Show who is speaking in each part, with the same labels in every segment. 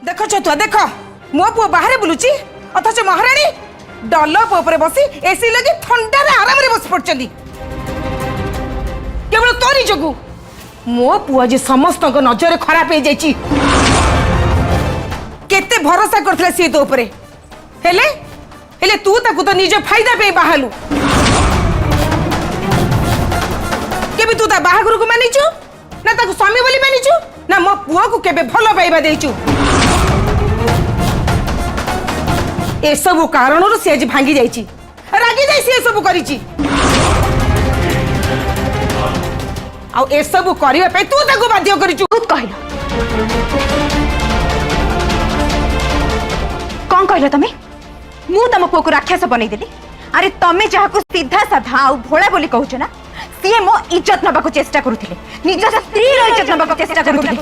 Speaker 1: देख छतुआ देख मो पु बाहर बुलुची अथच महाराणी डलप ऊपर बसी एसी लगी ठंडार आराम रे बस पड़चंदी केवल तोरी जगु मो पु आज समस्त नजर खराब हो जाइए केते भरोसा करथले सी तो ऊपर हेले हेले तू ताकू तो निज फायदा पे बाहालू केबे तू ता बाहागुरु को मानिचु ना ताकू स्वामी बोली मानिचु ना मो पुआ को केबे भलो पाइबा देइचु ए सब कारण से आज भांगी जाइची रागी जाई से सब करिची आ ए सब करिवा पे तू ताकू बाध्य करिचु
Speaker 2: खुद कहलो कौन कहलो तमे मु तम पुआ को राक्षस बनै देली अरे तमे जहा को सीधा साधा आ भोळा बोली कहउछ ना सीए मो इज्जत नबा को चेष्टा करूथिले निज स्त्री रो इज्जत नबा को चेष्टा करूथिले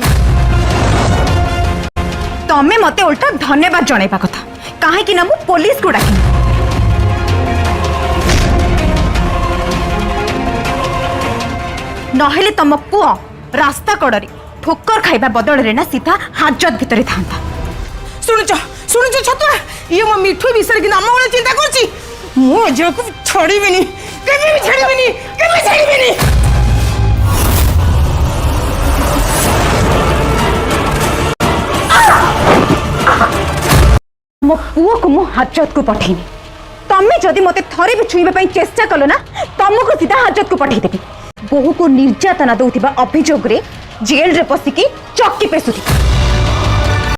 Speaker 2: तमे मते उल्टा धन्यवाद जणाइबा कथा काहे कि ना मु पुलिस को डाकी नहेले तम पुआ रास्ता कड़रे ठोकर खाइबा बदल रे ना सीधा हाजत भितरे थांता
Speaker 1: सुनुच छतुआ ये मो मिठू विषय कि नाम वाला चिंता करची मु जे को छोड़ीबिनी केबे छाड़ीबिनी
Speaker 2: मो पुओ को मु हाजत को पठेनी तमे जदि मते थरे भी छुईबा पई चेष्टा कलो ना तमको सीधा हाजत को पठेई देबी बहु को निर्यातना दउथिबा अभियोग रे जेल रे पसिकी चक्की पेसुथि